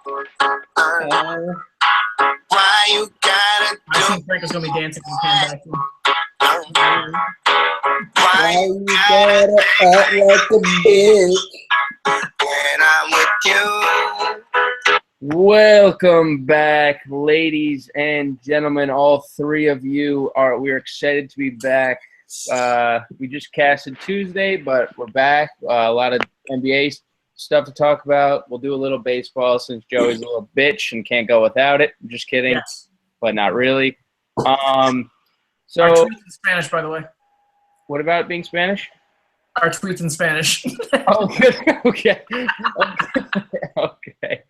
Why you gotta I think Frank is going to be dancing his hand back to him. Why you gotta act like a bitch when I'm with you? Welcome back, ladies and gentlemen. All three of you we're excited to be back. We just casted Tuesday, but we're back. A lot of NBA stuff to talk about. We'll do a little baseball since Joey's a little bitch and can't go without it. I'm just kidding, Yes. but not really. Our So tweets in Spanish, by the way. what about being Spanish? Our tweets in Spanish. Oh, good. Okay.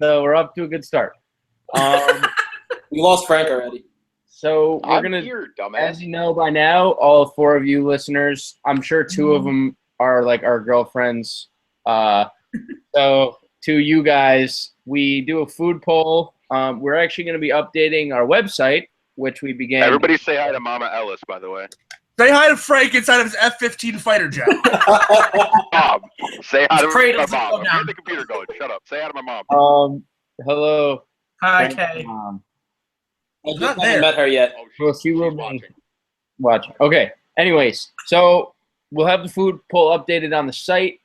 So we're up to a good start. We lost Frank already. So we're I'm gonna, here, dumbass. as you know by now, all four of you listeners, I'm sure two of them are like our girlfriends. So to you guys, we do a food poll. We're actually going to be updating our website, which we began. Everybody say hi to Mama Ellis, by the way. Say hi to Frank inside of his F-15 fighter jet. Mom, say hi to Cradles my go mom. down. Get the computer going. Shut up. Say hi to my mom. Hello. Hi, Frank's Kay. mom. I just not haven't there. met her yet. Oh, Well, she will she's be watching. watching. Okay. Anyways, so we'll have the food poll updated on the site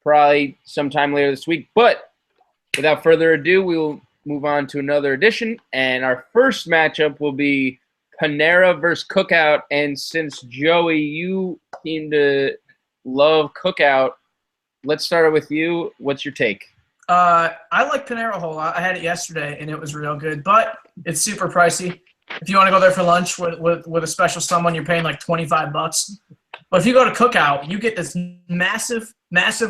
probably sometime later this week. But without further ado, we will move on to another edition. And our first matchup will be Panera versus Cookout. And since, Joey, you seem to love Cookout, let's start with you. What's your take? I like Panera a whole lot. I had it yesterday, and it was real good. But it's super pricey. If you want to go there for lunch with a special someone, you're paying like $25. But if you go to Cookout, you get this massive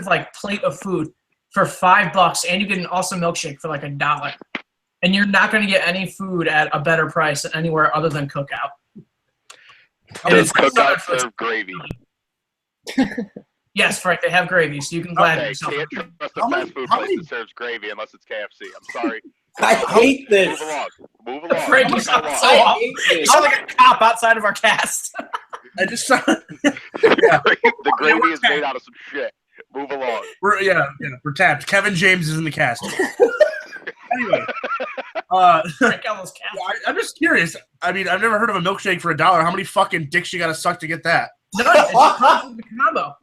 like plate of food for $5, and you get an awesome milkshake for like $1. And you're not going to get any food at a better price than anywhere other than Cookout. And Does it's Cookout serve gravy? Yes, Frank, they have gravy, so you can gladden Okay, yourself. can't trust a How many- fast food how place many- that serves gravy unless it's KFC. I'm sorry. I hate this. Move along. Move along. Frank, you Move sound along. so I off. hate You this. sound like a cop outside of our cast. I just saw. The gravy is made out of some shit. Move along. We're tapped. Kevin James is in the cast. Anyway, Frank almost cast. I'm just curious. I mean, I've never heard of a milkshake for $1. How many fucking dicks you gotta suck to get that? No, it's part of the combo.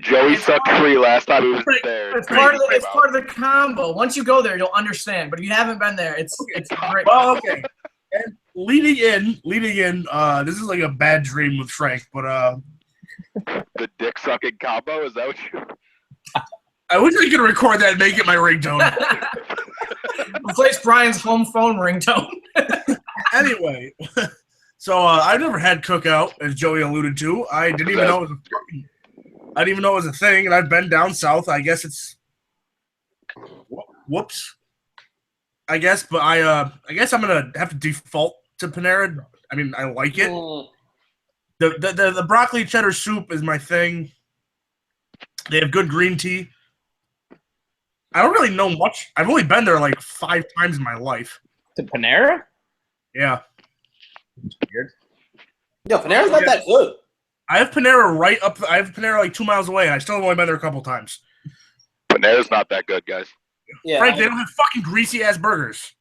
Joey sucked free last time he was Frank, there. It's Gravy part of the, came it's out. part of the combo. Once you go there, you'll understand. But if you haven't been there, it's great. Well, okay. And leading in, this is like a bad dream with Frank, but The dick sucking combo? Is that what you? I wish I could record that and make it my ringtone. Replace Brian's home phone ringtone. Anyway, so I've never had Cookout, as Joey alluded to. I didn't even know it was a thing, and I've been down south. I guess it's whoops. I guess, but I guess I'm gonna have to default to Panera. I mean, I like it. The broccoli cheddar soup is my thing. They have good green tea. I don't really know much. I've only been there like 5 times in my life. To Panera? Yeah. Weird. Yo, Panera's not that good. I have Panera I have Panera like 2 miles away, and I still have only been there a couple times. Panera's not that good, guys. Yeah. Frank, they don't have fucking greasy ass burgers.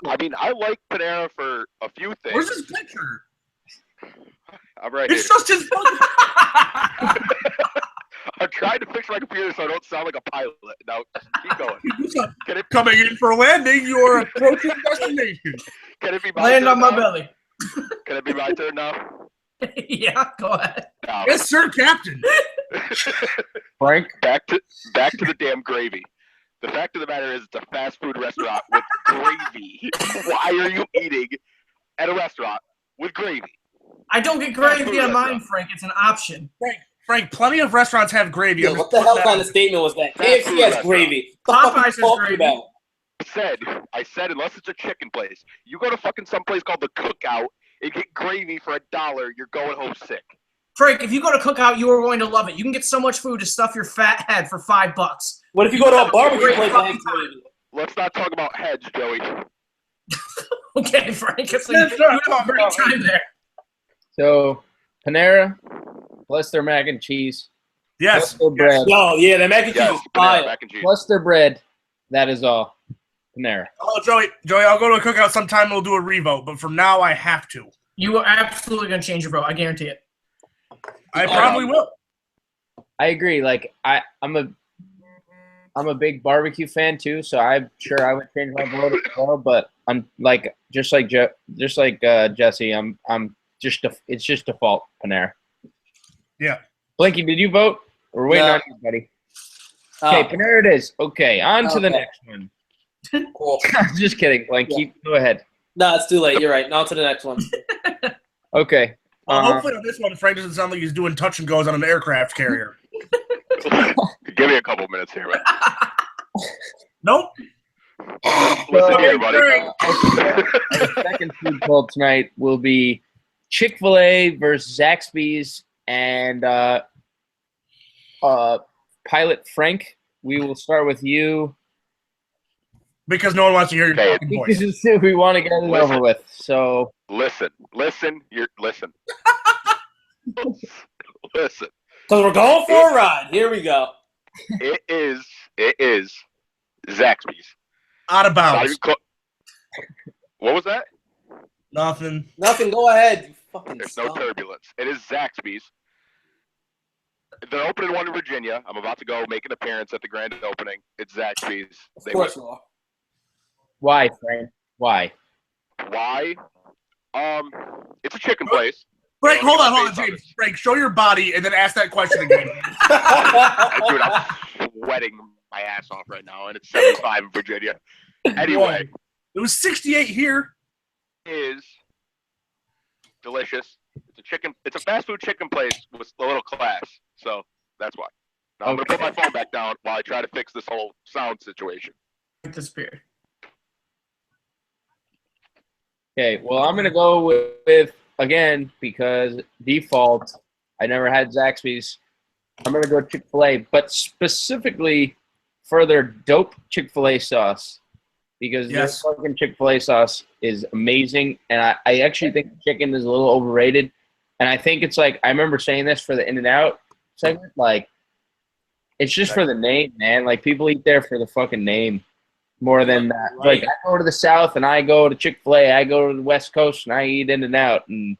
I mean, I like Panera for a few things. Where's his picture? I'm right here. It's just his fucking. I'm trying to fix my computer so I don't sound like a pilot. Now, keep going. Can it, Coming in for landing, your approaching destination. can it be my Land turn on my now? belly. Can it be my turn now? Yeah, go ahead. No. Yes, sir, Captain. Frank? Back to the damn gravy. The fact of the matter is, it's a fast food restaurant with gravy. Why are you eating at a restaurant with gravy? I don't get gravy on mine, Frank. It's an option. Frank, plenty of restaurants have gravy. Yo, I'm what just the hell putting kind that- of statement was that? Fast KFC food has restaurant. gravy. What the fuck are you Popeyes has talking gravy. about? I said, unless it's a chicken place, you go to fucking someplace called the Cookout and get gravy for $1, you're going home sick. Frank, if you go to Cookout, you are going to love it. You can get so much food to stuff your fat head for $5. What if you go to a barbecue place that has gravy? Let's not talk about heads, Joey. Okay, Frank. It's like, Let's you not have a talk great about time there. So, Panera, bless their mac and cheese. Yes. Plus their bread. Yo, yeah, the mac and cheese Yes, is Panera, fire. mac and cheese. Plus their bread. That is all. Panera. Oh, Joey, I'll go to a cookout sometime and we'll do a revote. But for now, I have to. You are absolutely going to change your vote. I guarantee it. I probably will. I agree. Like I'm a big barbecue fan too, so I'm sure I would change my vote as well. But I'm like just like Jesse. It's just default Panera. Yeah. Blinky, did you vote? We're waiting No. on you, buddy. Okay, Panera it is. Okay, on to the Okay. next one. Cool. Just kidding, Blinky. Go ahead. No, it's too late. You're right. Now to the next one. Okay. Hopefully on this one, Frank doesn't sound like he's doing touch and goes on an aircraft carrier. Give me a couple minutes here, man. Nope. Listen here, buddy. Our second food poll tonight will be Chick-fil-A versus Zaxby's and Pilot Frank. We will start with you Because no one wants to hear your Okay. fucking because voice. we want to get it over with. So Listen. Listen. Because we're going for a ride. Here we go. It is Zaxby's. Out of Not bounds. even clo- What was that? Nothing. Nothing. Go ahead. You fucking There's no stunk. turbulence. It is Zaxby's. They're opening one in Virginia. I'm about to go make an appearance at the grand opening. It's Zaxby's. Of They course win. you are. why, Frank? Why? Why? It's a chicken place. Frank, hold on, Based on James. this. Frank, show your body and then ask that question again. Dude, I'm sweating my ass off right now, and it's 75 in Virginia. Anyway, It was 68 here. it is delicious. It's a fast food chicken place with a little class, so that's why. Now I'm gonna put my phone back down while I try to fix this whole sound situation. Disappeared. Okay, well, I'm going to go with, again, because default, I never had Zaxby's. I'm going to go Chick-fil-A, but specifically for their dope Chick-fil-A sauce, because Yes. their fucking Chick-fil-A sauce is amazing, and I actually think chicken is a little overrated, and I think it's like, I remember saying this for the In-N-Out segment, like, it's just for the name, man. Like, people eat there for the fucking name. More than that. Right. Like, I go to the South and I go to Chick-fil-A. I go to the West Coast and I eat In-N-Out. And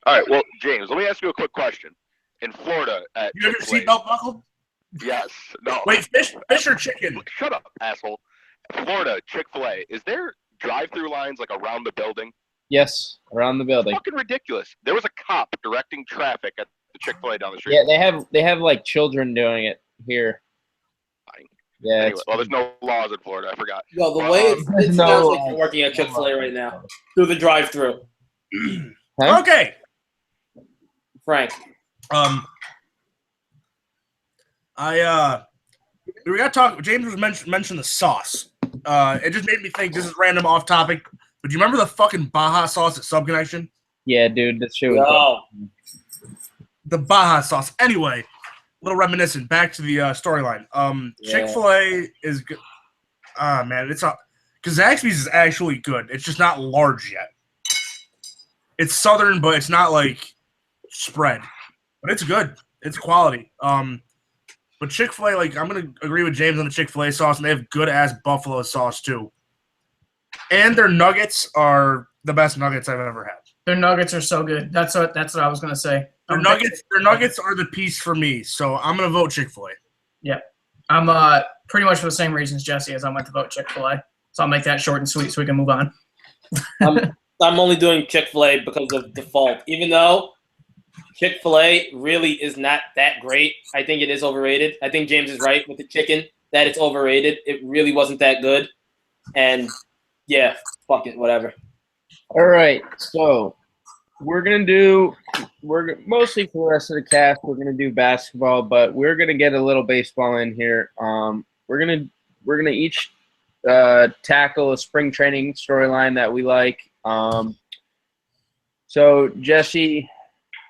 All right, well, James, let me ask you a quick question. In Florida, at You have your Chick-fil-A, seatbelt buckled? yes, no. Wait, fish or chicken? Shut up, asshole. Florida, Chick-fil-A, is there drive-through lines like around the building? yes, around the building. Fucking ridiculous. There was a cop directing traffic at the Chick-fil-A down the street. Yeah, they have like children doing it here. Fine. Yeah. Anyway, it's- well, there's no laws in Florida. I forgot. Yo, the Well, way it No, sounds like you're working at Chick-fil-A right now. Through the drive-through. Huh? Okay. Frank. We got to talk. James was mentioned the sauce. It just made me think. This is random, off topic. But do you remember the fucking Baja sauce at Sub Connection? Yeah, dude, that shit was Yo. The Baja sauce. Anyway, a little reminiscent. Back to the storyline. Yeah. Chick-fil-A is good. Man, it's not because Zaxby's is actually good. It's just not large yet. It's southern, but it's not like spread. But it's good. It's quality. But Chick-fil-A, like, I'm gonna agree with James on the Chick-fil-A sauce, and they have good ass buffalo sauce too. And their nuggets are the best nuggets I've ever had. Their nuggets are so good. That's what I was gonna say. Their nuggets are the piece for me. So I'm gonna vote Chick-fil-A. I'm pretty much for the same reasons Jesse is. I went to vote Chick-fil-A, so I'll make that short and sweet so we can move on. I'm only doing Chick-fil-A because of default. Even though Chick-fil-A really is not that great, I think it is overrated. I think James is right with the chicken that it's overrated. It really wasn't that good. And yeah, fuck it, whatever. All right, so we're mostly for the rest of the cast. We're gonna do basketball, but we're gonna get a little baseball in here. We're gonna each tackle a spring training storyline that we like. So Jesse,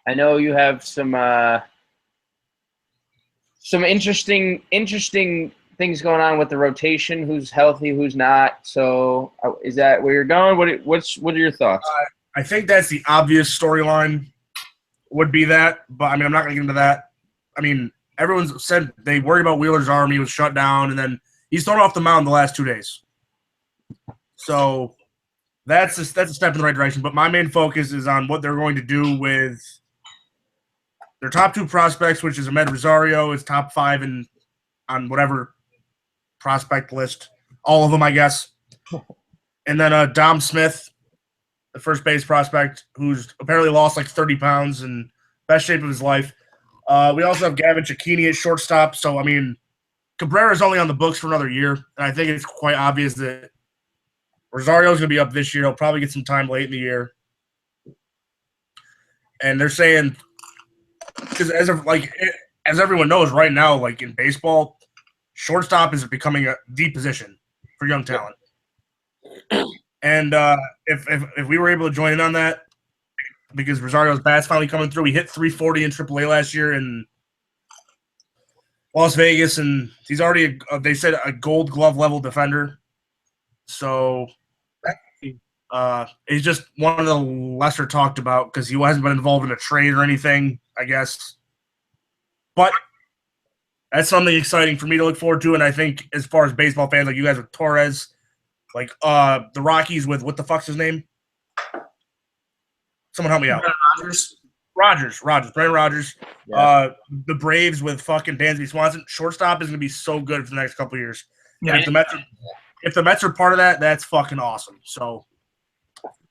I know you have some interesting things going on with the rotation. Who's healthy, who's not. So is that where you're going? What are your thoughts? I think that's the obvious storyline would be that, but I mean, I'm not going to get into that. I mean, everyone said they worried about Wheeler's arm. He was shut down, and then he's thrown off the mound the last 2 days. So that's a step in the right direction. But my main focus is on what they're going to do with their top 2 prospects, which is Ahmed Rosario is top 5 on whatever prospect list, all of them, I guess. And then Dom Smith, the first base prospect, who's apparently lost like 30 pounds and best shape of his life. We also have Gavin Cicchini at shortstop. So, I mean, Cabrera is only on the books for another year, and I think it's quite obvious that Rosario's going to be up this year. He'll probably get some time late in the year. And they're saying, because as everyone knows right now, like in baseball, shortstop is becoming a deep position for young talent. And if we were able to join in on that, because Rosario's bat's finally coming through, he hit 340 in AAA last year in Las Vegas, and he's already they said a Gold Glove level defender. So he's just one of the lesser talked about because he hasn't been involved in a trade or anything, I guess. But that's something exciting for me to look forward to, and I think as far as baseball fans like you guys with Torres, like the Rockies with what the fuck's his name? Someone help me out. Rogers. Brandon Rogers. Yeah. The Braves with fucking Dansby Swanson. Shortstop is going to be so good for the next couple of years. Yeah. If the Mets are part of that, that's fucking awesome. So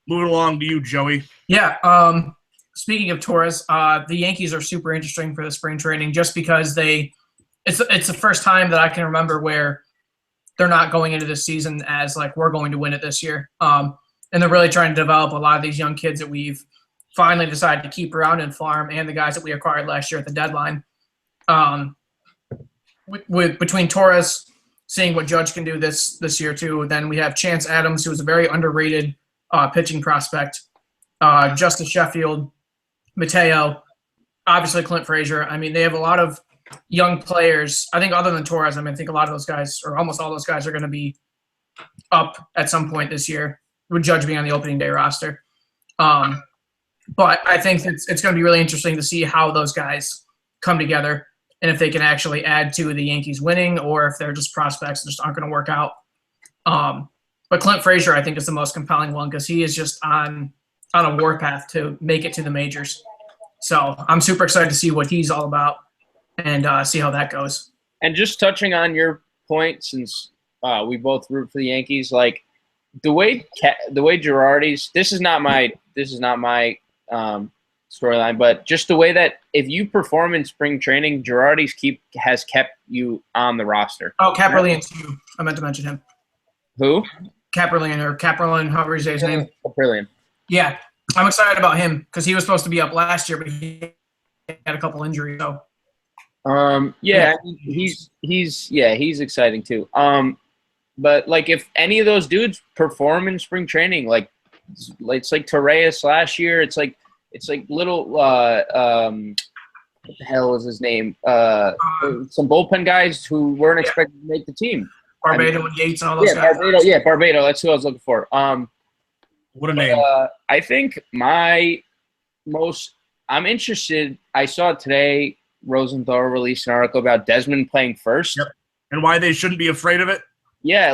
moving along to you, Joey. Yeah. Speaking of Torres, the Yankees are super interesting for the spring training just because it's the first time that I can remember where they're not going into this season as like we're going to win it this year. And they're really trying to develop a lot of these young kids that we've finally decided to keep around and farm, and the guys that we acquired last year at the deadline. Between Torres, seeing what Judge can do this year too, then we have Chance Adams, who is a very underrated pitching prospect. Justice Sheffield, Mateo, obviously Clint Frazier. I mean, they have a lot of young players. I think other than Torres, I think a lot of those guys, or almost all those guys, are going to be up at some point this year, with Judge being on the opening day roster. But I think it's going to be really interesting to see how those guys come together and if they can actually add to the Yankees winning or if they're just prospects that just aren't going to work out. But Clint Frazier, I think, is the most compelling one because he is just on a warpath to make it to the majors. So I'm super excited to see what he's all about and see how that goes. And just touching on your point, since we both root for the Yankees, like the way Girardi's – this is not my storyline, but just the way that if you perform in spring training, Girardi's has kept you on the roster. Oh, Kapralian too. I meant to mention him. Who? Kapralian, however you say his name. Kapralian. Yeah, I'm excited about him because he was supposed to be up last year, but he had a couple injuries. So. He's exciting too. But like if any of those dudes perform in spring training, like it's like Torres last year, it's like little what the hell was his name? Some bullpen guys who weren't expected to make the team. Barbado and Yates and all those guys. Barbado. That's who I was looking for. What a name. I think I'm interested. I saw today Rosenthal released an article about Desmond playing first. Yep. And why they shouldn't be afraid of it? Yeah,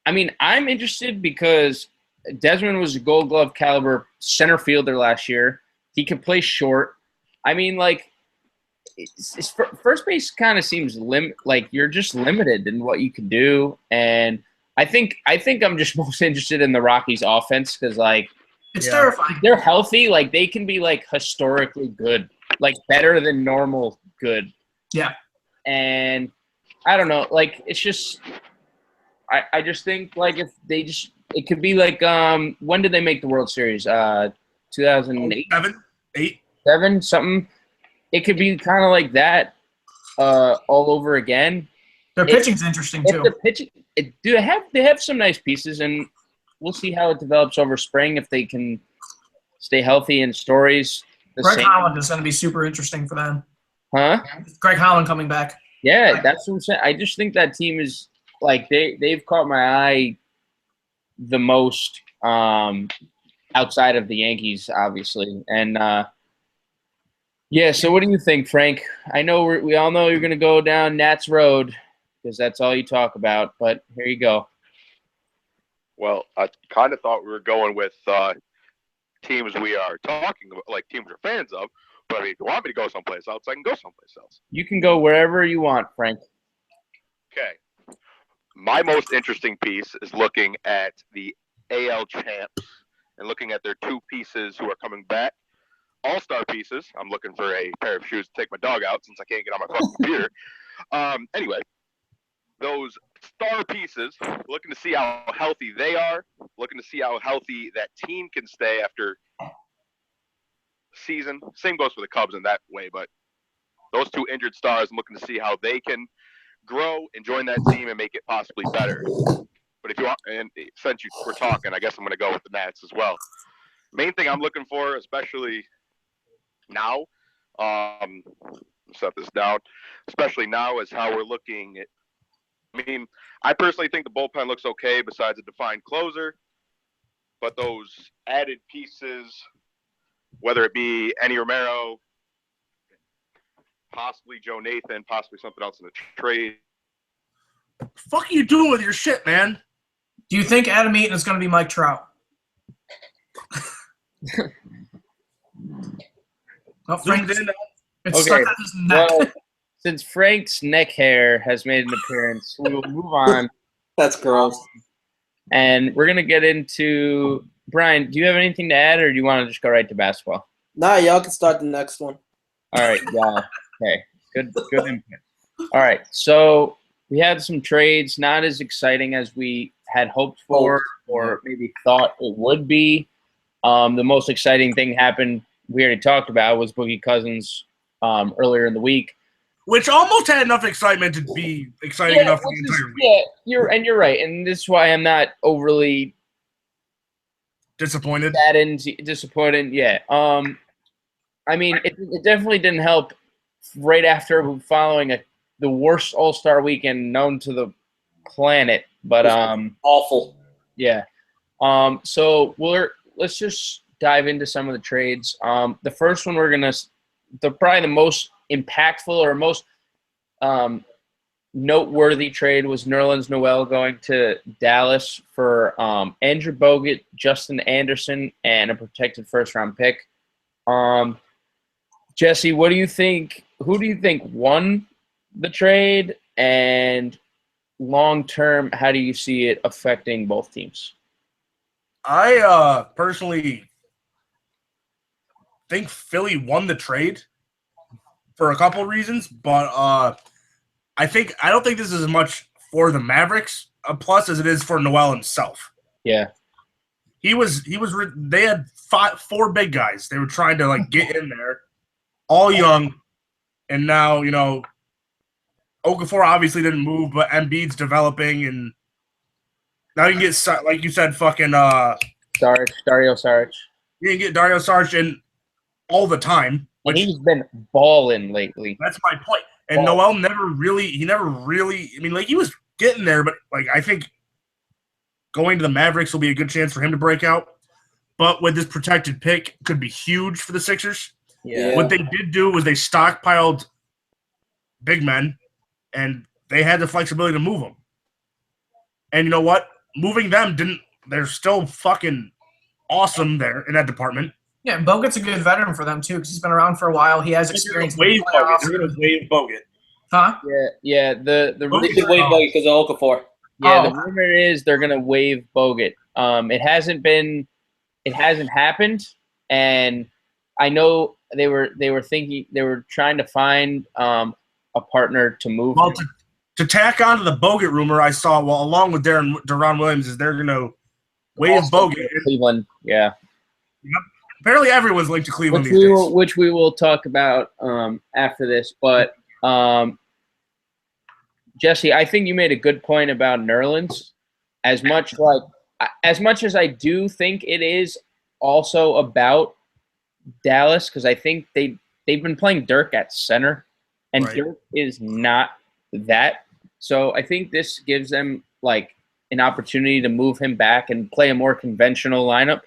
I'm interested because Desmond was a Gold Glove caliber center fielder last year. He could play short. First base kind of seems like you're just limited in what you can do. And I think I'm just most interested in the Rockies' offense because it's terrifying. They're healthy. Like they can be historically good, better than normal good. Yeah. And I don't know. It's just I just think if they just it could be when did they make the World Series? 2008? 7 something. It could be kind of like that all over again. Their pitching's interesting too. They have some nice pieces, and we'll see how it develops over spring if they can stay healthy and Stories. Greg Holland is going to be super interesting for them. Huh? Greg Holland coming back. Yeah, that's what I'm saying. I just think that team is they've caught my eye the most outside of the Yankees, obviously. And Yeah, so what do you think, Frank? I know we all know you're going to go down Nats Road because that's all you talk about, but here you go. Well, I kind of thought we were going with teams we are talking about, like teams we're fans of. But I mean, if you want me to go someplace else, I can go someplace else. You can go wherever you want, Frank. Okay. My most interesting piece is looking at the AL champs and looking at their two pieces who are coming back. All-star pieces. I'm looking for a pair of shoes to take my dog out since I can't get on my fucking computer. Anyway, those star pieces, looking to see how healthy they are, looking to see how healthy that team can stay after season. Same goes for the Cubs in that way, but those two injured stars, I'm looking to see how they can grow and join that team and make it possibly better. But if you want, and since we're talking, I guess I'm going to go with the Nats as well. Main thing I'm looking for, especially now, set this down, especially now, is how we're looking at. I mean, I personally think the bullpen looks okay besides a defined closer, but those added pieces, whether it be Enny Romero, possibly Joe Nathan, possibly something else in the trade. Fuck are you doing with your shit, man? Do you think Adam Eaton is going to be Mike Trout? Oh, Frank, it's stuck Okay. on his neck. Well, since Frank's neck hair has made an appearance, we will move on. That's gross. And we're going to get into – Brian, do you have anything to add, or do you want to just go right to basketball? Nah, y'all can start the next one. All right, yeah. Okay, good input. All right, so we had some trades, not as exciting as we had hoped for or maybe thought it would be. The most exciting thing happened, we already talked about, was Boogie Cousins earlier in the week. Which almost had enough excitement to be exciting enough for the entire week. Yeah, you're right, and this is why I'm not overly disappointed. Disappointed, yeah. I mean, it definitely didn't help right after following the worst All-Star weekend known to the planet, but awful. Yeah. So let's just dive into some of the trades. The first one probably the most impactful or most noteworthy trade was Nerlens Noel going to Dallas for Andrew Bogut, Justin Anderson, and a protected first-round pick. Jesse, what do you think? Who do you think won the trade? And long-term, how do you see it affecting both teams? I personally think Philly won the trade for a couple reasons, but I don't think this is as much for the Mavericks a plus as it is for Noel himself. Yeah, they had four big guys. They were trying to get in there, all young, and now Okafor obviously didn't move, but Embiid's developing, and now you can get, like you said, fucking Dario Saric. You can get Dario Saric in all the time. And he's been balling lately. That's my point. And Noel never really, I mean, he was getting there, but I think going to the Mavericks will be a good chance for him to break out. But with this protected pick, could be huge for the Sixers. Yeah. What they did do was they stockpiled big men, and they had the flexibility to move them. And you know what? Moving them they're still fucking awesome there in that department. Yeah, Bogut's a good veteran for them, too, because he's been around for a while. He has experience. They're going to waive Bogut. Huh? Yeah. The They could waive Bogut because of Okafor. Yeah, the rumor is they're going to waive Bogut. It hasn't happened, and I know they were trying to find a partner to move. Well, to tack on to the Bogut rumor I saw, along with Deron Williams, is they're going to waive Bogut. Cleveland, yeah. Yep. Apparently everyone's linked to Cleveland which we will talk about after this. But, Jesse, I think you made a good point about Nerlens. As much as I do think it is also about Dallas, because I think they've been playing Dirk at center, and right. Dirk is not that. So I think this gives them an opportunity to move him back and play a more conventional lineup.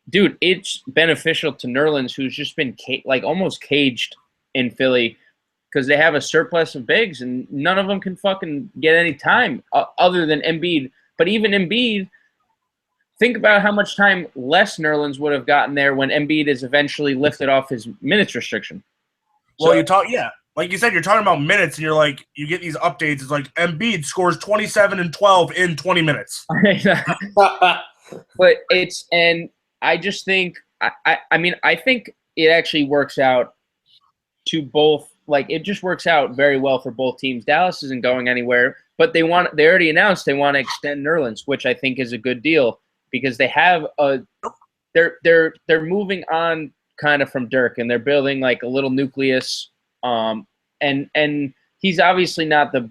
Dude, it's beneficial to Nerlens, who's just been almost caged in Philly because they have a surplus of bigs and none of them can fucking get any time other than Embiid. But even Embiid, think about how much time less Nerlens would have gotten there when Embiid is eventually lifted off his minutes restriction. Well, like you said, you're talking about minutes, and you're like, you get these updates. It's like Embiid scores 27 and 12 in 20 minutes. But I just think, I mean, I think it actually works out to both. Like, it just works out very well for both teams. Dallas isn't going anywhere, but they already announced they want to extend Nerlens, which I think is a good deal because they have they're moving on kind of from Dirk, and they're building like a little nucleus. And he's obviously not the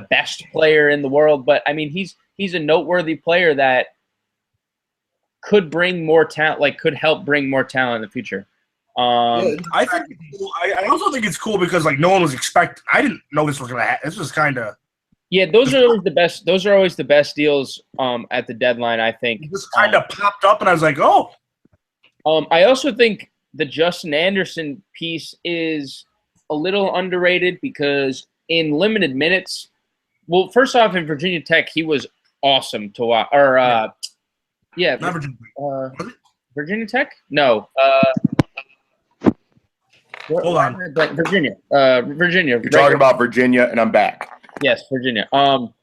best player in the world, but I mean he's a noteworthy player that could bring more talent, like could help bring more talent in the future. I think it's cool. I also think it's cool because like no one was expecting. I didn't know this was gonna happen. This was kind of those are always the best. Those are always the best deals at the deadline. I think it just kind of popped up, and I was like, oh. I also think the Justin Anderson piece is a little underrated because in limited minutes, well, first off, in Virginia Tech, he was awesome to watch. Or Not Virginia. Virginia Tech? No. Hold on. Virginia. Virginia. You're talking about Virginia, and I'm back. Yes, Virginia. And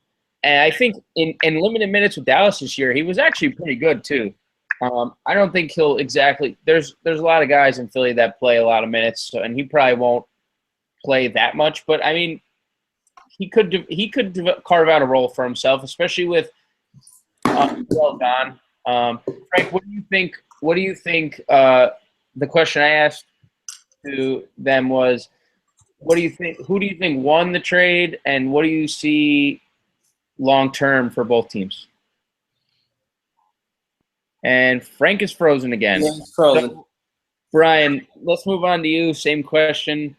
I think in limited minutes with Dallas this year, he was actually pretty good too. I don't think he'll exactly. There's a lot of guys in Philly that play a lot of minutes, and he probably won't play that much. But I mean, he could carve out a role for himself, especially with well gone. Frank, what do you think? What do you think? The question I asked to them was, what do you think? Who do you think won the trade, and what do you see long term for both teams? And Frank is frozen again. Yeah, he's frozen. So, Brian, let's move on to you. Same question.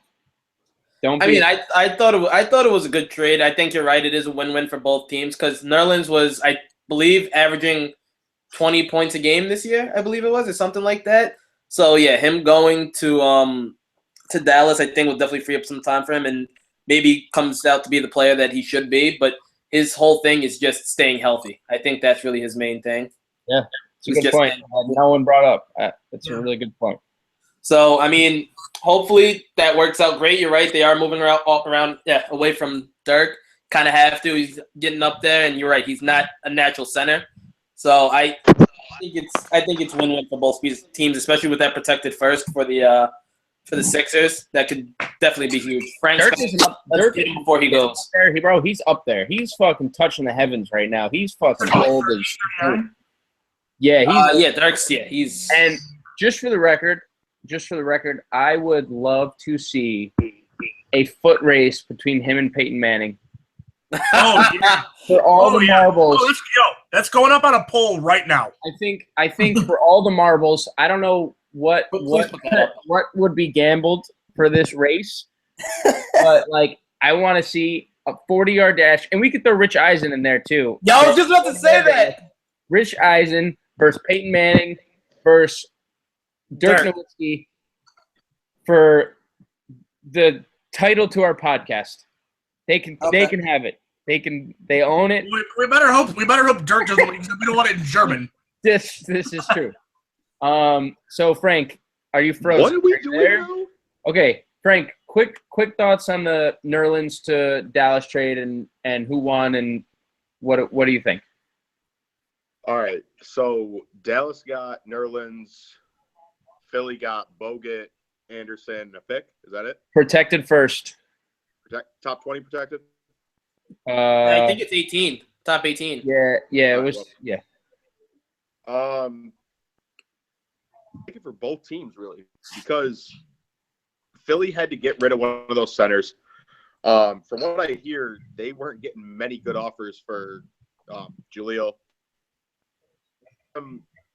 I thought it was a good trade. I think you're right. It is a win-win for both teams because Nerlens was, I believe, averaging 20 points a game this year. I believe it was, or something like that. So yeah, him going to Dallas, I think, will definitely free up some time for him, and maybe comes out to be the player that he should be. But his whole thing is just staying healthy. I think that's really his main thing. Yeah, it's a good point. No one brought up. That's a really good point. So, I mean, hopefully that works out great. You're right. They are moving around away from Dirk. Kind of have to. He's getting up there, and you're right. He's not a natural center. So I think it's win-win for both teams, especially with that protected first for the Sixers. That could definitely be huge. Frank's Dirk get him before he goes. He's up there. He's fucking touching the heavens right now. He's fucking old as shit. Yeah, Dirk's he's. And just for the record, I would love to see a foot race between him and Peyton Manning. Oh yeah, for all the marbles. That's going up on a poll right now. I think for all the marbles, I don't know what would be gambled for this race, but like I want to see a 40-yard dash, and we could throw Rich Eisen in there too. Yeah, I was just about to say that. Rich Eisen versus Peyton Manning versus Dirk Nowitzki for the title to our podcast. They can have it. They own it. We better hope Dirk doesn't. We don't want it in German. This is true. So Frank, are you frozen? What are we doing now? Okay, Frank. Quick thoughts on the Nerlens to Dallas trade and who won and what do you think? All right, so Dallas got Nerlens, Philly got Bogut, Anderson, and a pick. Is that it? Protected first. Top 20 protected? I think it's 18. Top 18. Yeah, it was. Yeah. I'm thinking for both teams really because Philly had to get rid of one of those centers. From what I hear, they weren't getting many good offers for Julio.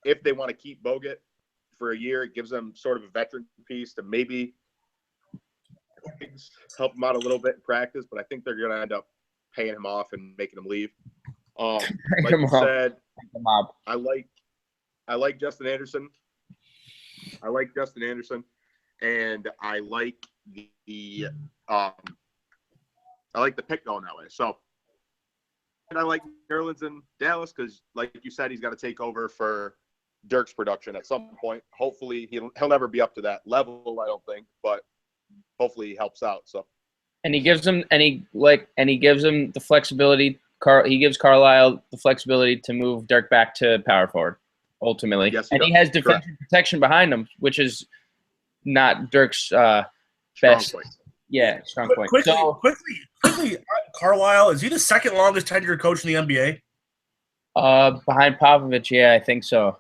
If they want to keep Bogut for a year, it gives them sort of a veteran piece to maybe help him out a little bit in practice, but I think they're going to end up paying him off and making him leave. Like you said, I like Justin Anderson. And I like I like the pick going that way. So, and I like Nerlens in Dallas because, like you said, he's got to take over for Dirk's production at some point. Hopefully, he'll never be up to that level, I don't think, but hopefully he helps out. So, and he gives him the flexibility. He gives Carlisle the flexibility to move Dirk back to power forward, ultimately. Yes, he has defensive protection behind him, which is not Dirk's best. point. Yeah, strong point. Quickly, Carlisle, is he the second longest tenured coach in the NBA? Behind Popovich, yeah, I think so.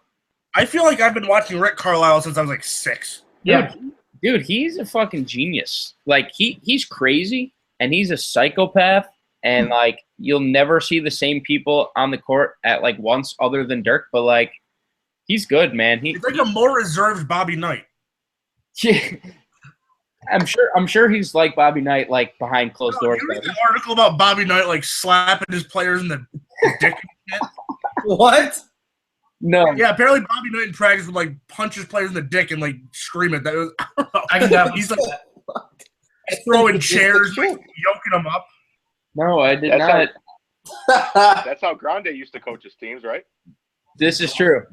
I feel like I've been watching Rick Carlisle since I was like 6. Yeah. Dude, he's a fucking genius. Like he's crazy and he's a psychopath, and like you'll never see the same people on the court at like once other than Dirk, but like he's good, man. He's like a more reserved Bobby Knight. Yeah. I'm sure he's like Bobby Knight, like behind closed doors. You read the article about Bobby Knight like slapping his players in the dick and shit? What? No. Yeah, apparently Bobby Knight in practice would like punch his players in the dick and like screm at them. I can definitely He's like throwing chairs, like yoking them up. No, I did That's not. That's how Grande used to coach his teams, right? This is true.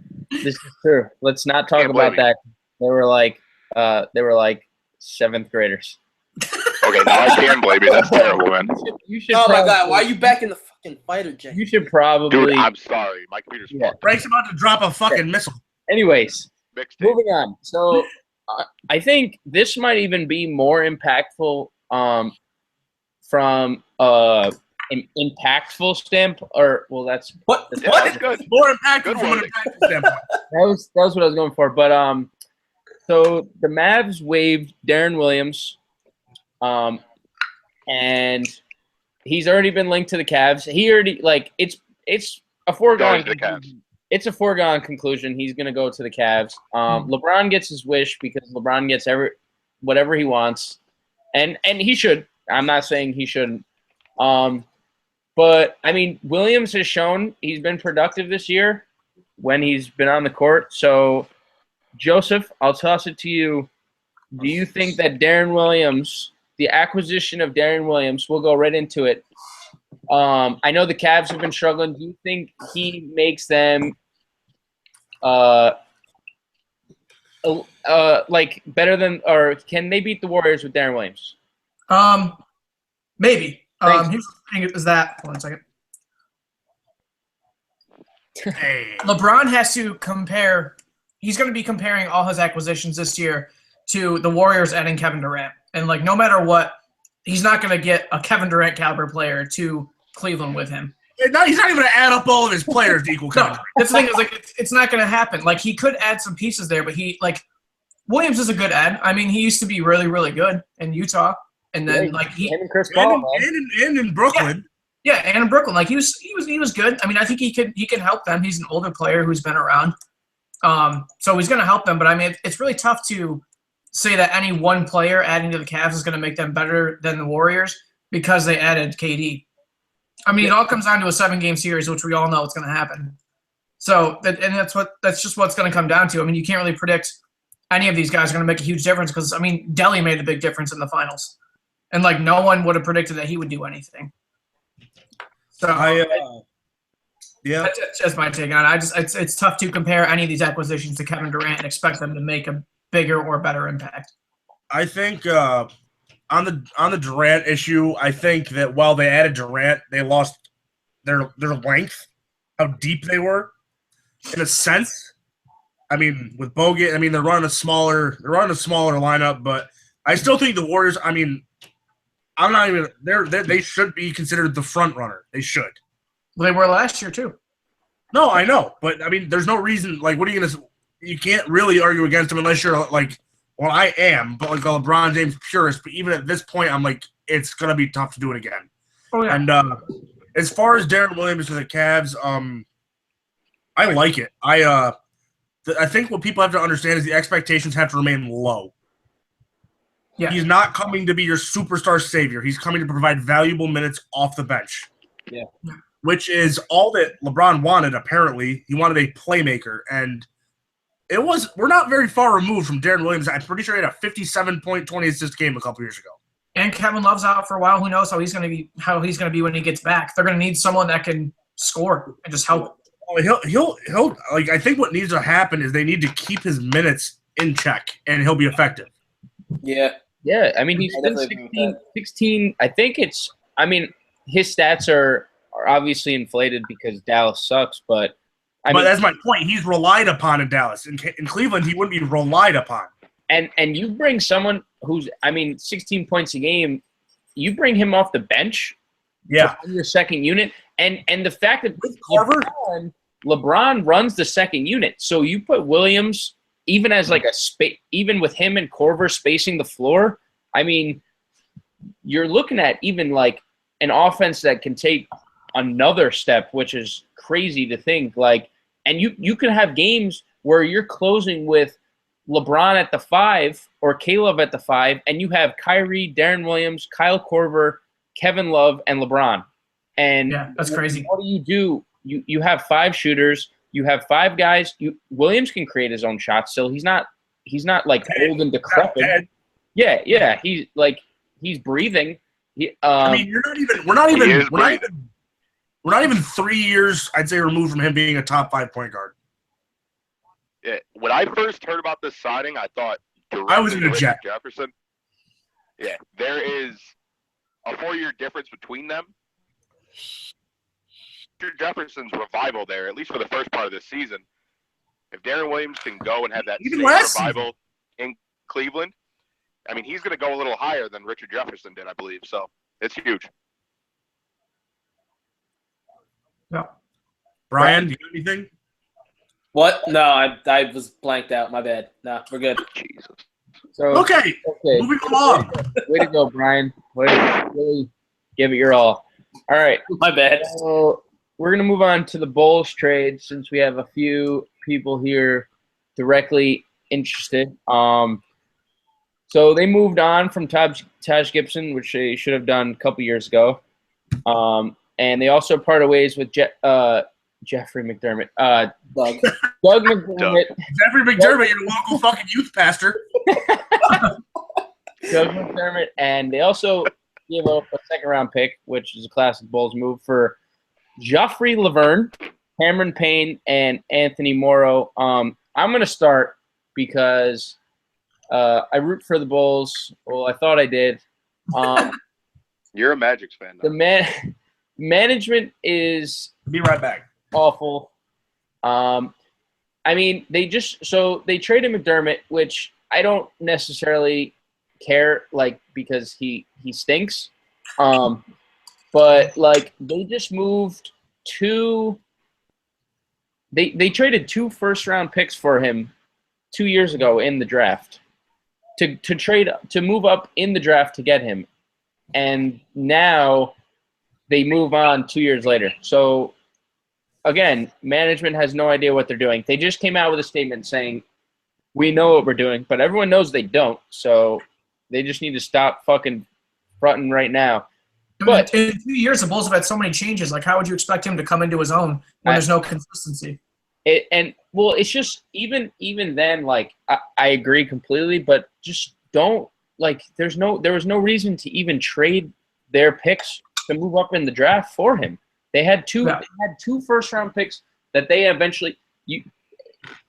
Let's not talk Can't blame about that. They were like 7th graders. Okay, now I can blame you. That's terrible, man. You should Oh my probably- God! Why are you back in the fucking fighter jet? You should probably. Dude, I'm sorry. My computer's fucked. Frank's about to drop a fucking missile. Anyways, Mixtape. moving on. So I think this might even be more impactful from an impactful standpoint. Or well, that's Yeah, that's good. More impactful Good from one. an impactful standpoint. that was what I was going for. But so the Mavs waived Darren Williams, and he's already been linked to the Cavs. He already it's a foregone. Going to the Cavs. It's a foregone conclusion. He's going to go to the Cavs. LeBron gets his wish because LeBron gets whatever he wants, and he should. I'm not saying he shouldn't. But I mean, Williams has shown he's been productive this year when he's been on the court. So, Joseph, I'll toss it to you. Do you think that Darren Williams, the acquisition of Darren Williams, we'll go right into it. I know the Cavs have been struggling. Do you think he makes them like better than, or can they beat the Warriors with Darren Williams? Maybe. Thanks. Here's the thing is that, 1 second. Hey. LeBron has to compare. He's going to be comparing all his acquisitions this year to the Warriors adding Kevin Durant. And, like, no matter what, he's not going to get a Kevin Durant caliber player to Cleveland with him. No, he's not even going to add up all of his players to equal No, coverage. that's the thing is, like, it's not going to happen. Like, he could add some pieces there, but Williams is a good add. I mean, he used to be really, really good in Utah. And then, like, him and Chris Paul, and in Brooklyn. Yeah, and in Brooklyn, like he was good. I mean, I think he can help them. He's an older player who's been around, so he's going to help them. But I mean, it's really tough to say that any one player adding to the Cavs is going to make them better than the Warriors because they added KD. I mean, it all comes down to a 7-game series, which we all know it's going to happen. So, that's just what's going to come down to. I mean, you can't really predict any of these guys are going to make a huge difference because I mean, Delly made a big difference in the finals. And, like, no one would have predicted that he would do anything. So, that's my take on it. It's tough to compare any of these acquisitions to Kevin Durant and expect them to make a bigger or better impact. I think on the Durant issue, I think that while they added Durant, they lost their length, how deep they were. In a sense, I mean, with Bogut, I mean they're running a smaller lineup, but I still think the Warriors. I mean. I'm not even – they should be considered the front runner. They should. Well, they were last year too. No, I know. But, I mean, there's no reason – like, what are you going to – you can't really argue against them unless you're like – well, I am, but like a LeBron James purist. But even at this point, I'm like, it's going to be tough to do it again. Oh, yeah. And as far as Darren Williams to the Cavs, I like it. I think what people have to understand is the expectations have to remain low. Yeah. He's not coming to be your superstar savior. He's coming to provide valuable minutes off the bench. Yeah. Which is all that LeBron wanted, apparently. He wanted a playmaker. And we're not very far removed from Darren Williams. I'm pretty sure he had a 57-point, 20-assist game a couple years ago. And Kevin Love's out for a while. Who knows how he's going to be when he gets back? They're going to need someone that can score and just help. Oh, he'll like. I think what needs to happen is they need to keep his minutes in check, and he'll be effective. Yeah. Yeah, I mean, he's been 16. I think it's – I mean, his stats are obviously inflated because Dallas sucks, but I mean – that's my point. He's relied upon in Dallas. In Cleveland, he wouldn't be relied upon. And you bring someone who's – I mean, 16 points a game, you bring him off the bench to your second unit. And the fact that with Carver, LeBron runs the second unit. So you put Williams – even as like even with him and Corver spacing the floor, I mean, you're looking at even like an offense that can take another step, which is crazy to think. Like, and you can have games where you're closing with LeBron at the 5 or Caleb at the 5, and you have Kyrie, Darren Williams, Kyle Korver, Kevin Love, and LeBron. And yeah, that's crazy. What do? You have 5 shooters. You have 5 guys. Williams can create his own shots still. He's not like old and decrepit. Yeah. He's breathing. I mean, we're not even 3 years, I'd say, removed from him being a top 5 point guard. Yeah. When I first heard about this signing, I thought I was in a jet. Jefferson. Yeah, there is a 4-year difference between them. Jefferson's revival there, at least for the first part of this season. If Darren Williams can go and have that same revival in Cleveland, I mean, he's going to go a little higher than Richard Jefferson did, I believe. So it's huge. Yeah. Brian, do you have anything? What? No, I was blanked out. My bad. No, we're good. Jesus. So Okay. Moving along. Way to go, Brian. Way to really give it your all. All right. My bad. So we're going to move on to the Bulls trade since we have a few people here directly interested. So they moved on from Taj Gibson, which they should have done a couple years ago. And they also parted ways with Jeffrey McDermott. Doug McDermott. Jeffrey McDermott, your local fucking youth pastor. Doug McDermott. And they also gave up a second-round pick, which is a classic Bulls move, for Joffrey Laverne, Cameron Payne, and Anthony Morrow. I'm going to start because I root for the Bulls. Well, I thought I did. You're a Magic fan, though. The management is Be right back. awful. I mean, they traded McDermott, which I don't necessarily care, like, because he stinks. But like they just moved they traded 2 first-round picks for him 2 years ago in the draft to move up in the draft to get him. And now they move on 2 years later. So again, management has no idea what they're doing. They just came out with a statement saying, we know what we're doing, but everyone knows they don't. So they just need to stop fucking fronting right now. But in 2 years, the Bulls have had so many changes. Like, how would you expect him to come into his own when there's no consistency? It's just even then, like, I agree completely, but just don't, like, there was no reason to even trade their picks to move up in the draft for him. They had two first-round picks that they eventually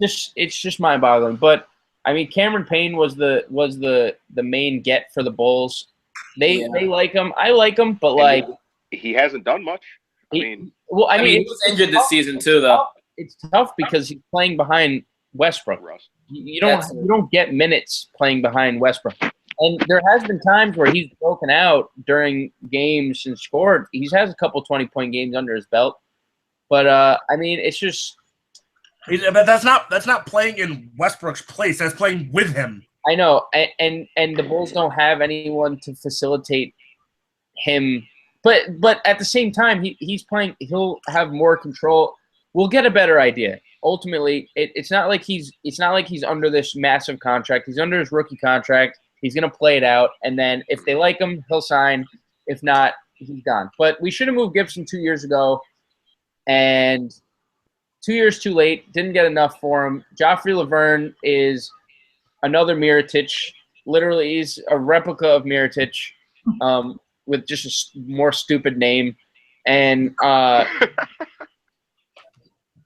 it's just mind-boggling. But I mean, Cameron Payne was the main get for the Bulls. They like him. I like him, but like he hasn't done much. I mean, he was injured this season too, though. It's tough because he's playing behind Westbrook. You don't get minutes playing behind Westbrook. And there has been times where he's broken out during games and scored. He has a couple 20-point games under his belt. But I mean, it's just. But that's not playing in Westbrook's place. That's playing with him. I know, and the Bulls don't have anyone to facilitate him. But at the same time, he's playing. He'll have more control. We'll get a better idea. Ultimately, it's not like he's under this massive contract. He's under his rookie contract. He's gonna play it out, and then if they like him, he'll sign. If not, he's gone. But we should have moved Gibson 2 years ago, and 2 years too late. Didn't get enough for him. Joffrey Laverne is another Mirotic. Literally, he's a replica of Mirotic, with just a more stupid name. And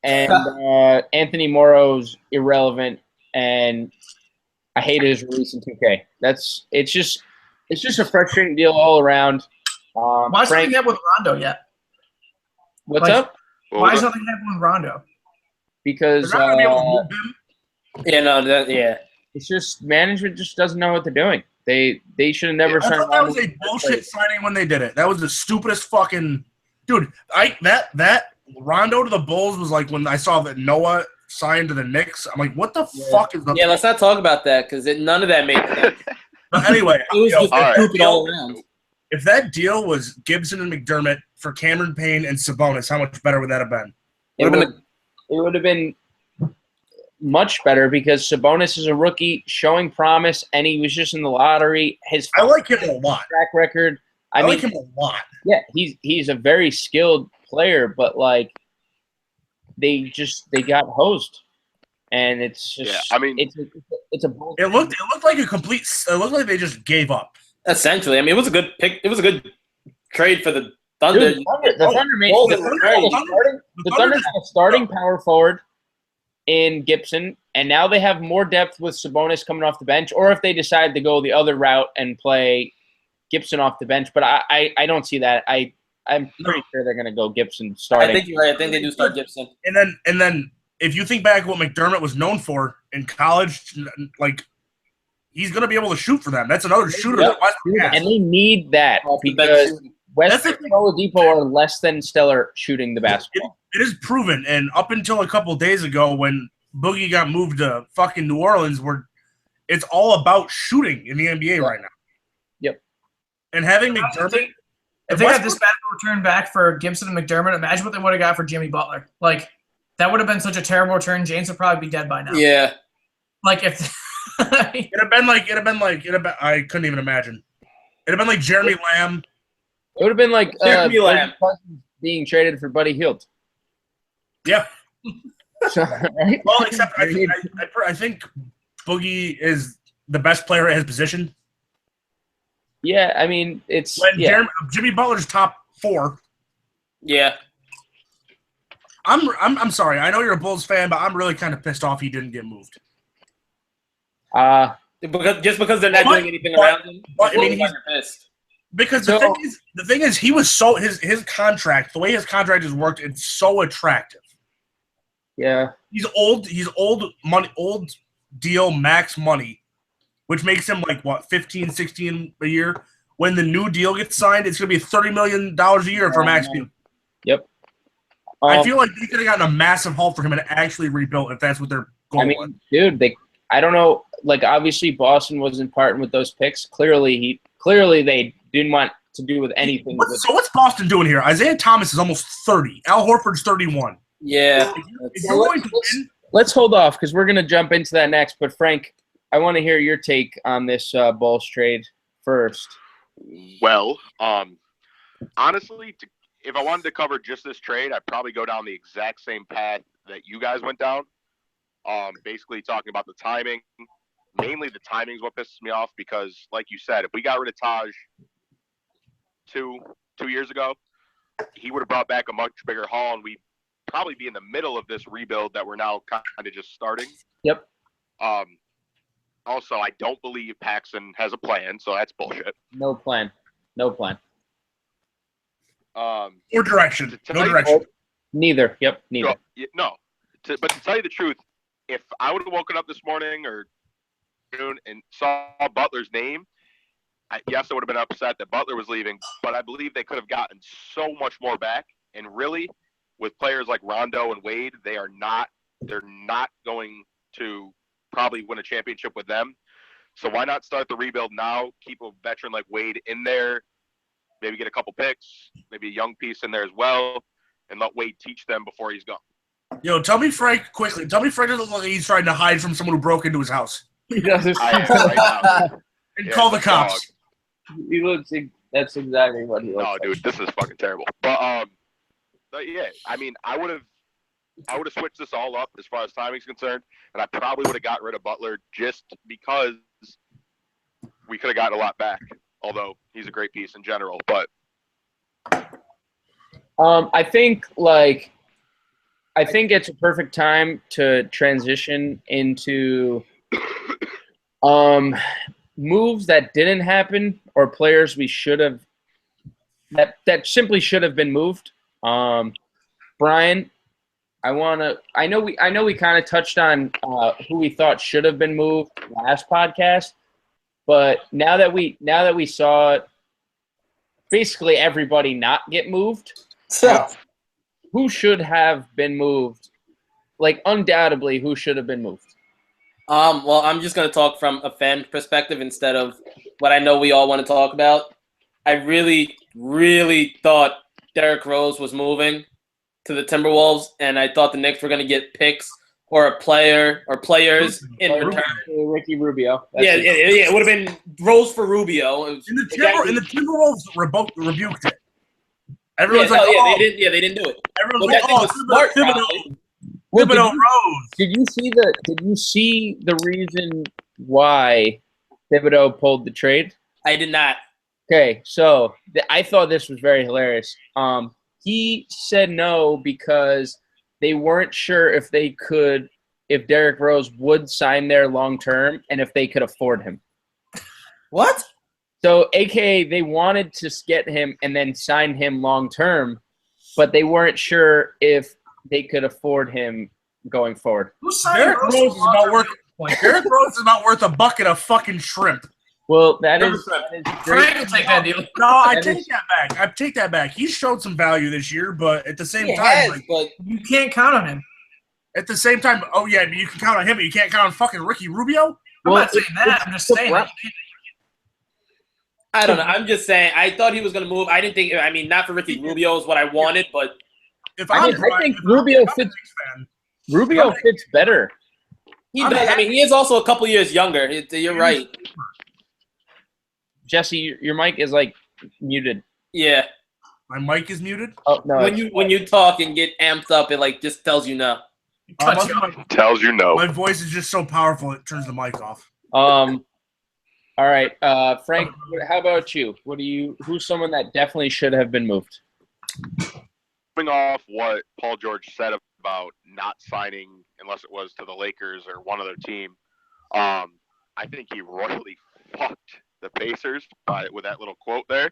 Anthony Morrow's irrelevant, and I hate his release in 2K. It's just a frustrating deal all around. Why is nothing happening with Rondo yet? What's up? Why is nothing happening with Rondo? Because They're not gonna be able to move him. it's just management just doesn't know what they're doing. They should have never I signed. thought that was a bullshit signing when they did it. That was the stupidest fucking dude. That Rondo to the Bulls was like when I saw that Noah signed to the Knicks. I'm like, what the fuck is the? Yeah, let's not talk about that because none of that made sense. But anyway, It was just All right. stupid all around. if that deal was Gibson and McDermott for Cameron Payne and Sabonis, how much better would that have been? It would have been much better because Sabonis is a rookie showing promise, and he was just in the lottery. I like him a lot. track record. I mean, like him a lot. Yeah, he's a very skilled player, but like they got hosed, and it's just Yeah, I mean, it's a bullshit. It looked like a complete. It looked like they just gave up. Essentially, I mean, it was a good pick. It was a good trade for the Thunder. Dude, the Thunder made Bulls the were Thunder had a starting power forward in Gibson, and now they have more depth with Sabonis coming off the bench, or if they decide to go the other route and play Gibson off the bench. But I don't see that. I'm pretty sure they're going to go Gibson starting. I think you're right. I think they do start Gibson. And then if you think back what McDermott was known for in college, like he's going to be able to shoot for them. That's another shooter that Westbrook has. And they need that because Westbrook and Oladipo are less than stellar shooting the basketball. It is proven, and up until a couple days ago when Boogie got moved to fucking New Orleans, where it's all about shooting in the NBA right now. Yep. And having McDermott, if they got this bad return back for Gibson and McDermott, imagine what they would have got for Jimmy Butler. Like that would have been such a terrible return. James would probably be dead by now. Yeah. Like if it'd have been I couldn't even imagine. It'd have been like Jeremy Lamb. It would have been like Jeremy Lamb being traded for Buddy Hield. Yeah. Right? Well, except I think Boogie is the best player at his position. Yeah, I mean it's Jimmy Butler's top 4. Yeah. I'm sorry. I know you're a Bulls fan, but I'm really kind of pissed off he didn't get moved. Because they're not doing anything around him. But I mean, he's pissed. Because the thing is, he was so his contract, the way his contract has worked, it's so attractive. Yeah, he's old money, old deal, max money, which makes him like what 15, 16 a year. When the new deal gets signed, it's gonna be $30 million a year for max deal. Yep. I feel like they could have gotten a massive haul for him and actually rebuilt if that's what they're going with. Dude, I don't know. Like obviously, Boston wasn't parting with those picks. Clearly they didn't want to do with anything. So what's Boston doing here? Isaiah Thomas is almost 30. Al Horford's 31. Yeah. Let's hold off because we're going to jump into that next. But, Frank, I want to hear your take on this Bulls trade first. Well, honestly, if I wanted to cover just this trade, I'd probably go down the exact same path that you guys went down. Basically talking about the timing. Mainly the timing is what pisses me off because, like you said, if we got rid of Taj two years ago, he would have brought back a much bigger haul, and we'd probably be in the middle of this rebuild that we're now kind of just starting. Yep. Also, I don't believe Paxson has a plan, so that's bullshit. No plan. Or direction. No direction. Neither. Yep. Neither. No. But to tell you the truth, if I would have woken up this morning or noon and saw Butler's name, yes, I would have been upset that Butler was leaving, but I believe they could have gotten so much more back. And really, with players like Rondo and Wade, they're not going to probably win a championship with them. So why not start the rebuild now, keep a veteran like Wade in there, maybe get a couple picks, maybe a young piece in there as well, and let Wade teach them before he's gone. Yo, tell me Frank quickly. Tell me Frank doesn't look like he's trying to hide from someone who broke into his house. He does. I am right now. And call the cops. He looks. That's exactly what he looks. No, dude, this is fucking terrible. But yeah, I mean, I would have I would have switched this all up as far as timing is concerned, and I probably would have got rid of Butler just because we could have gotten a lot back. Although he's a great piece in general, but I think it's a perfect time to transition into moves that didn't happen or players we should have that simply should have been moved. Brian, I know we kind of touched on who we thought should have been moved last podcast, but now that we saw basically everybody not get moved, So, who should have been moved? Like undoubtedly, who should have been moved? well, I'm just gonna talk from a fan perspective instead of what I know we all want to talk about. I really, really thought Derrick Rose was moving to the Timberwolves, and I thought the Knicks were gonna get picks or a player or players in return. Ricky Rubio. Yeah, it would have been Rose for Rubio. And the Timberwolves rebuked it. Everyone's they like, they didn't do it. Everyone's Which I like, think was smart, probably. Thibodeau Rose. Did you see the reason why Thibodeau pulled the trade? I did not. Okay, so I thought this was very hilarious. He said no because they weren't sure if Derrick Rose would sign there long term and if they could afford him. What? So, AKA, they wanted to get him and then sign him long term, but they weren't sure if they could afford him going forward. Derrick Rose is about worth. Derrick Rose is about worth a bucket of fucking shrimp. Well, that is Frank great. will take that deal. No, I take that back. I take that back. He showed some value this year, but at the same time, but You can't count on him. at the same time, oh yeah, you can count on him, but you can't count on fucking Ricky Rubio. I'm not saying that. I'm just saying that. I don't know. I'm just saying. I thought he was going to move. I didn't think. I mean, not for Ricky Rubio is what I wanted, but I think Rubio fits. Rubio fits better. he does. I mean, he is also a couple years younger. You're right. Jesse, your mic is like muted. Yeah. My mic is muted. Oh no! When you talk and get amped up, it like just tells you no. tells you no. My voice is just so powerful it turns the mic off. All right, Frank. How about you? Who's someone that definitely should have been moved? Coming off what Paul George said about not signing unless it was to the Lakers or one other team, I think he royally fucked the Pacers with that little quote there.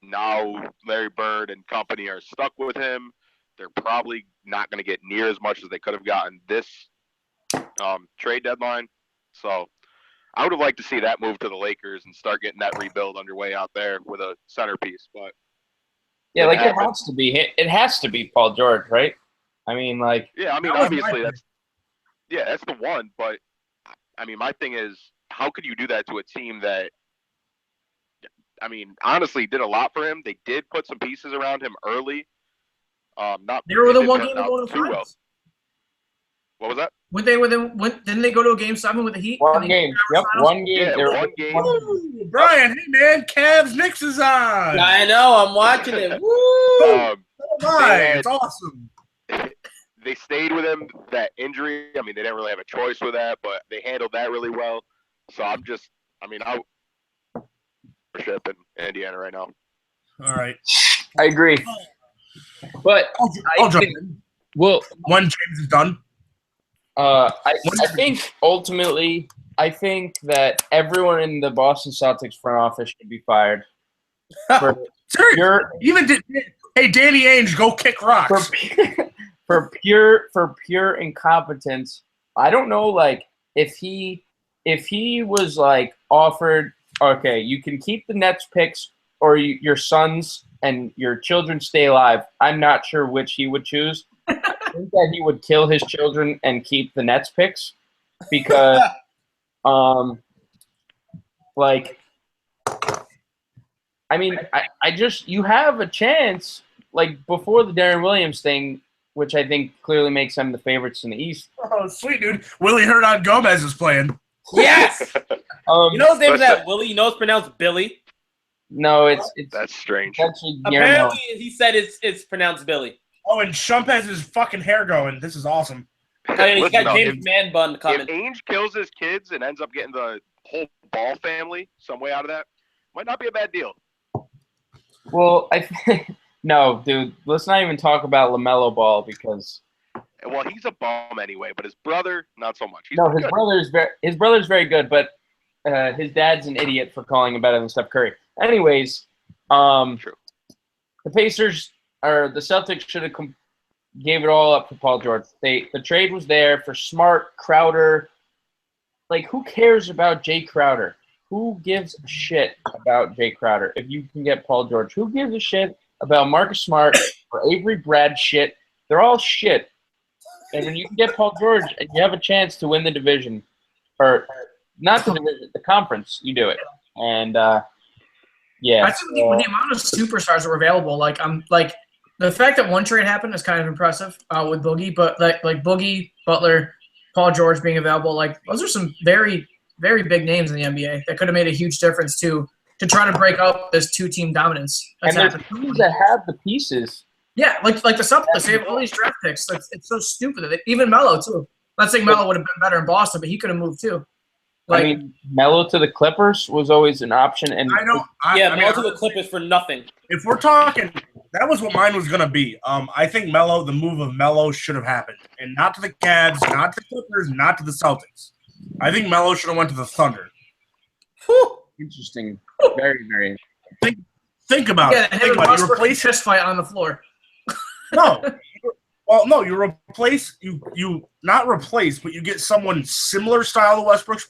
Now Larry Bird and company are stuck with him. They're probably not going to get near as much as they could have gotten this trade deadline. So I would have liked to see that move to the Lakers and start getting that rebuild underway out there with a centerpiece. But yeah, like it has to be. It has to be Paul George, right? I mean, like. Yeah, I mean, obviously that's the one. But I mean, my thing is, how could you do that to a team that, I mean, honestly did a lot for him? They did put some pieces around him early. They were within one game of going to the finals. What was that? Didn't they go to a game 7 with the Heat? One game. Yep, one game. Yeah, one game. Ooh, Brian, hey man, Cavs Knicks is on. I know. I'm watching it. Woo! It's awesome. They stayed with him, that injury. I mean, they didn't really have a choice with that, but they handled that really well. So I'm in Indiana right now. All right. I agree. But I'll jump in. Well, When James is done. I think ultimately, I think that everyone in the Boston Celtics front office should be fired. Hey, Danny Ainge, go kick rocks. For pure incompetence. I don't know, like if he was like offered, okay, you can keep the Nets picks or your sons and your children stay alive. I'm not sure which he would choose. I think that he would kill his children and keep the Nets picks because, I mean, I just you have a chance like before the Darren Williams thing, which I think clearly makes them the favorites in the East. Oh, sweet dude, Willie Hernan Gomez is playing. Yes. You know his name is that Willie. You know it's pronounced Billy. No, it's that's strange. Actually, Guillermo. Apparently, he said it's pronounced Billy. Oh, and Shump has his fucking hair going. This is awesome. And he's Listen, got though, James Man Bun coming. if Ainge kills his kids and ends up getting the whole Ball family some way out of that, might not be a bad deal. Well, no, dude. Let's not even talk about LaMelo Ball because Well, he's a bum anyway, but his brother, not so much. He's no, good. his brother's very good, but his dad's an idiot for calling him better than Steph Curry. Anyways, True. the Pacers or the Celtics should have gave it all up for Paul George. The trade was there for Smart, Crowder. Like, who cares about Jay Crowder? Who gives a shit about Jay Crowder if you can get Paul George? Who gives a shit about Marcus Smart or Avery Brad shit? They're all shit. And when you can get Paul George and you have a chance to win the division, or not the division, the conference, you do it. And yeah, I think with the amount of superstars that were available, the fact that one trade happened is kind of impressive with Boogie, but like Boogie, Butler, Paul George being available, like those are some very, very big names in the NBA that could have made a huge difference to try to break up this two-team dominance. and there's teams that have the pieces. Yeah, like the Celtics, they have all these draft picks. It's so stupid that even Melo too. Not saying Melo would have been better in Boston, but he could have moved too. I mean, Melo to the Clippers was always an option, and I know. Melo to the Clippers for nothing. If we're talking, that was what mine was gonna be. I think the move of Melo should have happened, and not to the Cavs, not to the Clippers, not to the Celtics. I think Melo should have went to the Thunder. Whew. interesting, very, very. Think about it. Think about it. You replace fist fight on the floor. No. Well, no, you replace you not replace, but you get someone similar style to Westbrook's.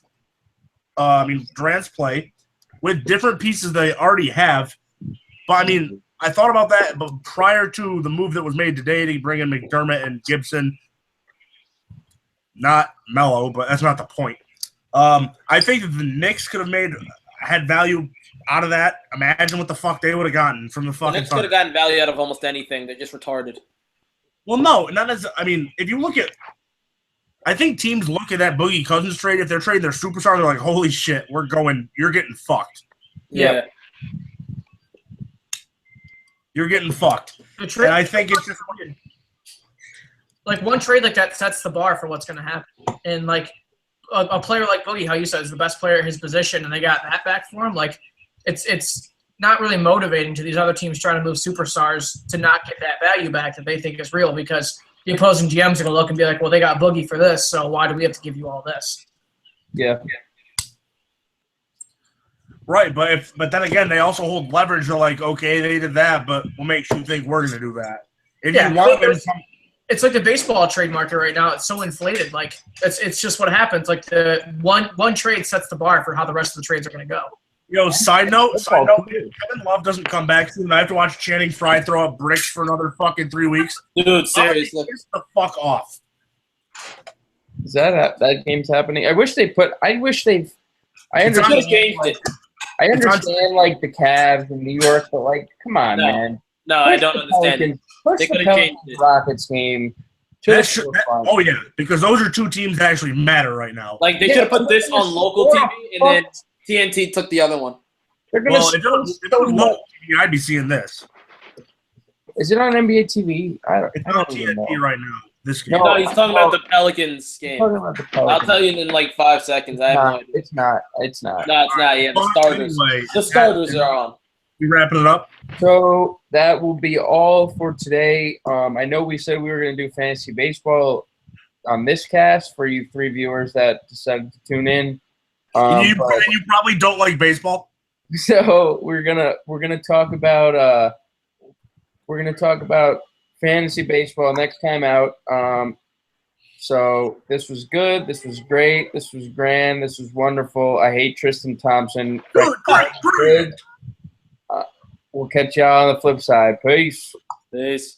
Durant's play with different pieces they already have. But I thought about that, but prior to the move that was made today to bring in McDermott and Gibson, not Melo, but that's not the point. I think that the Knicks could have had value out of that. Imagine what the fuck they would have gotten from the fucking. The Knicks could have gotten value out of almost anything. They're just retarded. Well, no, not as. If you look at, I think teams look at that Boogie Cousins trade. If they're trading their superstar, they're like, "Holy shit, you're getting fucked." Yeah. You're getting fucked. And I think it's just like one trade like that sets the bar for what's going to happen. And like a player like Boogie, how you said, is the best player at his position, and they got that back for him. Like it's not really motivating to these other teams trying to move superstars to not get that value back that they think is real, because the opposing GMs are going to look and be like, well, they got Boogie for this, so why do we have to give you all this? Yeah. right, but then again, they also hold leverage. They're like, okay, they did that, but what makes you think we're going to do that? If you want them, it's like the baseball trade market right now. It's so inflated. Like it's just what happens. Like the one trade sets the bar for how the rest of the trades are going to go. Side note, if Kevin Love doesn't come back soon, I have to watch Channing Frye throw up bricks for another fucking 3 weeks. Dude, seriously. Get the fuck off. Is that game's happening? I understand. I understand like the Cavs and New York, but like, come on, man. No, I don't understand it. They could have changed it. Rockets game. Oh yeah, because those are two teams that actually matter right now. Like they should have put this on local TV, and then TNT took the other one. Well, if it was local TV, I'd be seeing this. Is it on NBA TV? It's on TNT right now. This game. No, he's talking about the Pelicans game. I'll tell you in like 5 seconds. I have no idea. It's not. No, it's not. Yeah, the starters. Anyway, The starters are on. We wrapping it up. So that will be all for today. I know we said we were going to do fantasy baseball on this cast for you 3 viewers that decided to tune in. You probably don't like baseball. So we're gonna talk about fantasy baseball next time out. So this was good. This was great. This was grand. This was wonderful. I hate Tristan Thompson. We'll catch y'all on the flip side. Peace. Peace.